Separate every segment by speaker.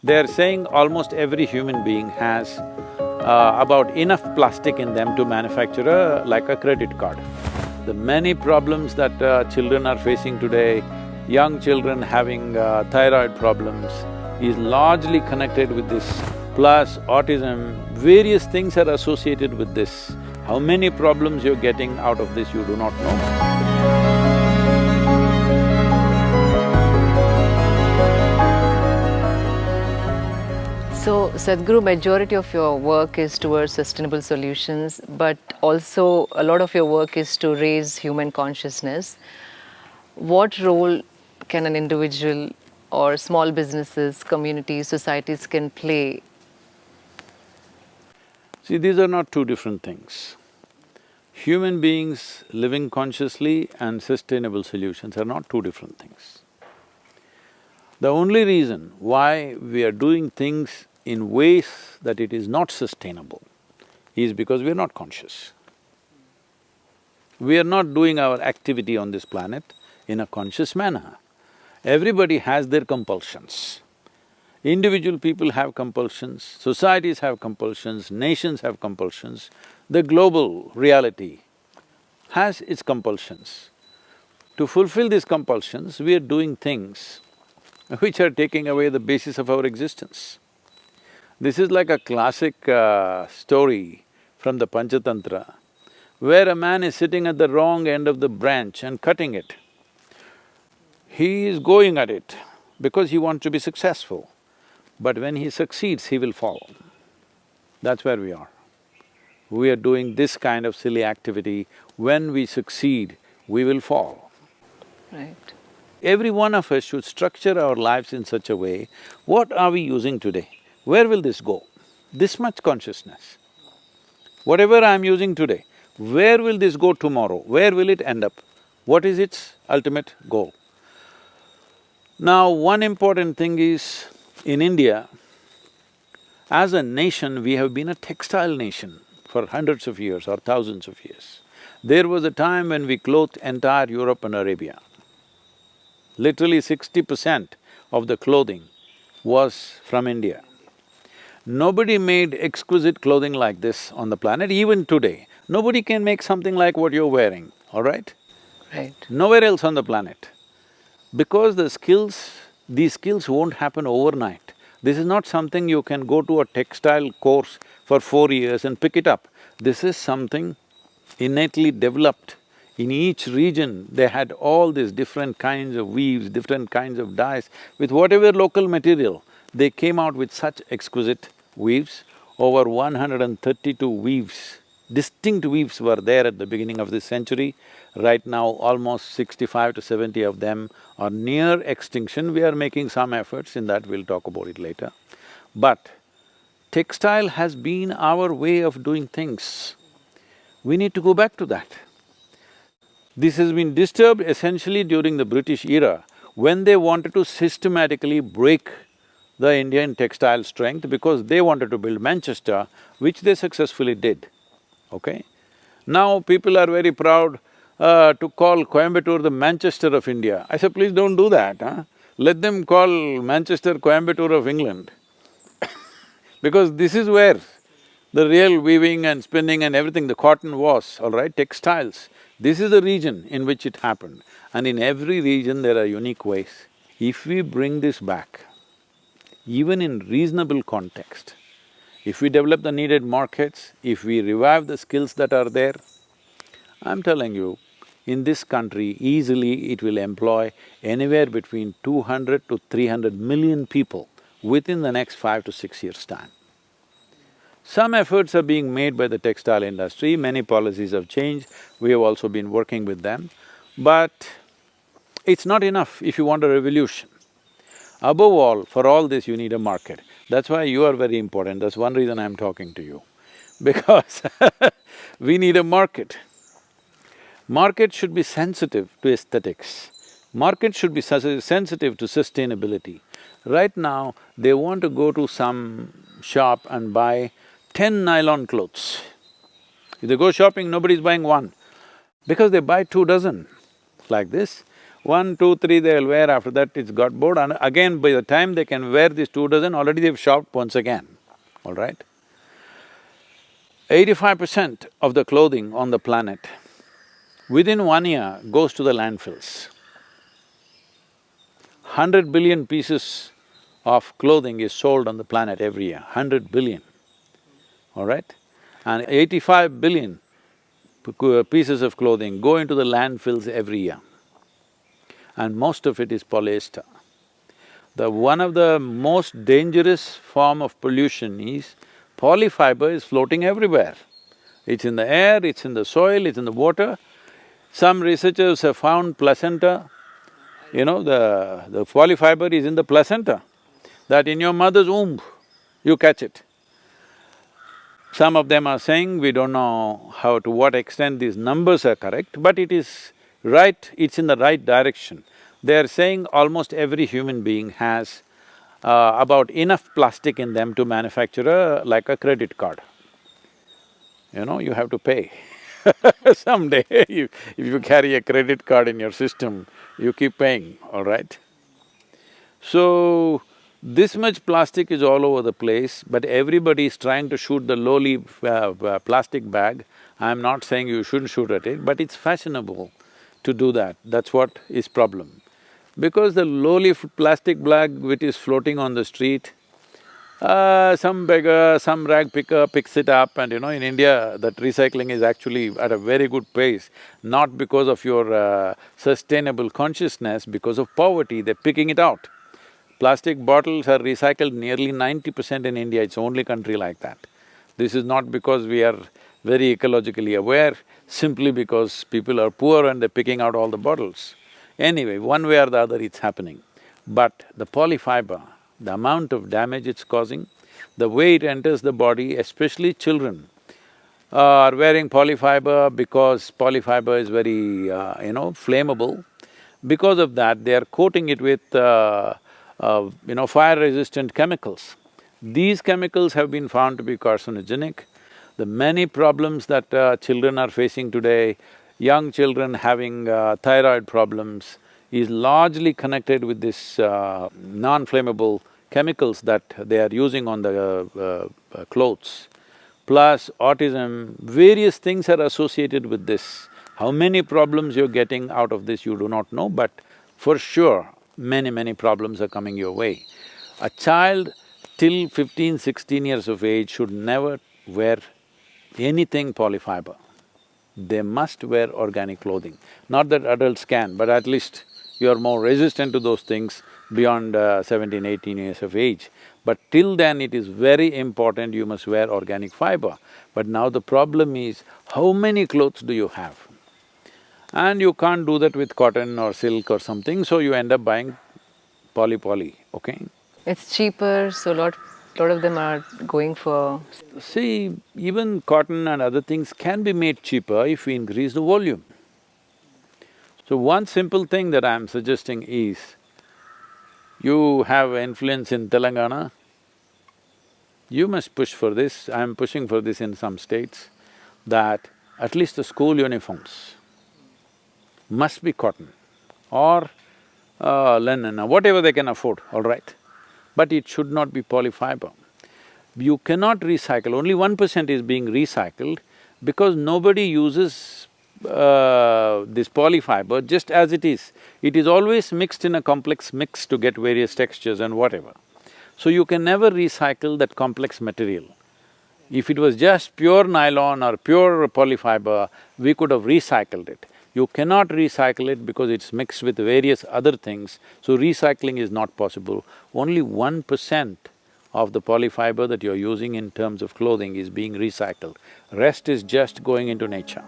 Speaker 1: They're saying almost every human being has about enough plastic in them to manufacture like a credit card. The many problems that children are facing today, young children having thyroid problems, is largely connected with this. Plus autism, various things are associated with this. How many problems you're getting out of this, you do not know.
Speaker 2: So, Sadhguru, majority of your work is towards sustainable solutions, but also a lot of your work is to raise human consciousness. What role can an individual or small businesses, communities, societies can play?
Speaker 1: See, these are not two different things. Human beings living consciously and sustainable solutions are not two different things. The only reason why we are doing things in ways that it is not sustainable is because we are not conscious. We are not doing our activity on this planet in a conscious manner. Everybody has their compulsions. Individual people have compulsions, societies have compulsions, nations have compulsions. The global reality has its compulsions. To fulfill these compulsions, we are doing things which are taking away the basis of our existence. This is like a classic story from the Panchatantra, where a man is sitting at the wrong end of the branch and cutting it. He is going at it because he wants to be successful, but when he succeeds, he will fall. That's where we are. We are doing this kind of silly activity. When we succeed, we will fall.
Speaker 2: Right.
Speaker 1: Every one of us should structure our lives in such a way, what are we using today? Where will this go? This much consciousness. Whatever I'm using today, where will this go tomorrow? Where will it end up? What is its ultimate goal? Now, one important thing is, in India, as a nation, we have been a textile nation for hundreds of years or thousands of years. There was a time when we clothed entire Europe and Arabia. Literally 60% of the clothing was from India. Nobody made exquisite clothing like this on the planet, even today. Nobody can make something like what you're wearing, all right?
Speaker 2: Right.
Speaker 1: Nowhere else on the planet. Because these skills won't happen overnight. This is not something you can go to a textile course for 4 years and pick it up. This is something innately developed. In each region, they had all these different kinds of weaves, different kinds of dyes. With whatever local material, they came out with such exquisite weaves. Over 132 weaves, distinct weaves were there at the beginning of this century. Right now, almost 65 to 70 of them are near extinction. We are making some efforts in that, we'll talk about it later. But textile has been our way of doing things. We need to go back to that. This has been disturbed essentially during the British era, when they wanted to systematically break the Indian textile strength because they wanted to build Manchester, which they successfully did, okay? Now people are very proud to call Coimbatore the Manchester of India. I said, please don't do that, huh? Let them call Manchester Coimbatore of England because this is where the real weaving and spinning and everything, the cotton was, all right, textiles. This is the region in which it happened, and in every region there are unique ways. If we bring this back, even in reasonable context, if we develop the needed markets, if we revive the skills that are there, I'm telling you, in this country, easily it will employ anywhere between 200 to 300 million people within the next 5 to 6 years' time. Some efforts are being made by the textile industry, many policies have changed, we have also been working with them, but it's not enough if you want a revolution. Above all, for all this you need a market. That's why you are very important, that's one reason I'm talking to you, because we need a market. Market should be sensitive to aesthetics. Market should be sensitive to sustainability. Right now, they want to go to some shop and buy 10 nylon clothes. If they go shopping, nobody's buying one, because they buy 2 dozen like this. 1, 2, 3 they'll wear, after that it's got bored, and again by the time they can wear these 2 dozen, already they've shopped once again, all right? 85% of the clothing on the planet within 1 year goes to the landfills. 100 billion pieces of clothing is sold on the planet every year, 100 billion, all right? And 85 billion pieces of clothing go into the landfills every year, and most of it is polyester. One of the most dangerous form of pollution is polyfiber is floating everywhere. It's in the air, it's in the soil, it's in the water. Some researchers have found placenta, the polyfiber is in the placenta, that in your mother's womb, you catch it. Some of them are saying, we don't know to what extent these numbers are correct, but it is right, it's in the right direction. They're saying almost every human being has about enough plastic in them to manufacture like a credit card. You have to pay. Someday, if you carry a credit card in your system, you keep paying, all right? So, this much plastic is all over the place, but everybody is trying to shoot the lowly plastic bag. I'm not saying you shouldn't shoot at it, but it's fashionable to do that, that's what is problem. Because the lowly plastic bag which is floating on the street, some beggar, some rag picker picks it up, and in India, that recycling is actually at a very good pace, not because of your sustainable consciousness, because of poverty, they're picking it out. Plastic bottles are recycled nearly 90% in India, it's the only country like that. This is not because we are very ecologically aware, simply because people are poor and they're picking out all the bottles. Anyway, one way or the other it's happening. But the polyfiber, the amount of damage it's causing, the way it enters the body, especially children are wearing polyfiber because polyfiber is very, flammable. Because of that, they are coating it with, fire-resistant chemicals. These chemicals have been found to be carcinogenic. The many problems that children are facing today, young children having thyroid problems, is largely connected with this non-flammable chemicals that they are using on the clothes. Plus autism, various things are associated with this. How many problems you're getting out of this, you do not know, but for sure, many problems are coming your way. A child till 15, 16 years of age should never wear anything polyfiber. They must wear organic clothing. Not that adults can, but at least you're more resistant to those things beyond 17, 18 years of age. But till then, it is very important you must wear organic fiber. But now the problem is, how many clothes do you have? And you can't do that with cotton or silk or something, so you end up buying poly, okay?
Speaker 2: It's cheaper, so lot of them are going for…
Speaker 1: See, even cotton and other things can be made cheaper if we increase the volume. So one simple thing that I'm suggesting is, you have influence in Telangana, you must push for this, I'm pushing for this in some states, that at least the school uniforms must be cotton or linen or whatever they can afford, all right? But it should not be polyfiber. You cannot recycle, only 1% is being recycled because nobody uses this polyfiber just as it is. It is always mixed in a complex mix to get various textures and whatever. So you can never recycle that complex material. If it was just pure nylon or pure polyfiber, we could have recycled it. You cannot recycle it because it's mixed with various other things, so recycling is not possible. Only 1% of the polyfiber that you're using in terms of clothing is being recycled. Rest is just going into nature.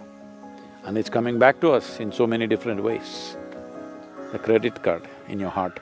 Speaker 1: And it's coming back to us in so many different ways. A credit card in your heart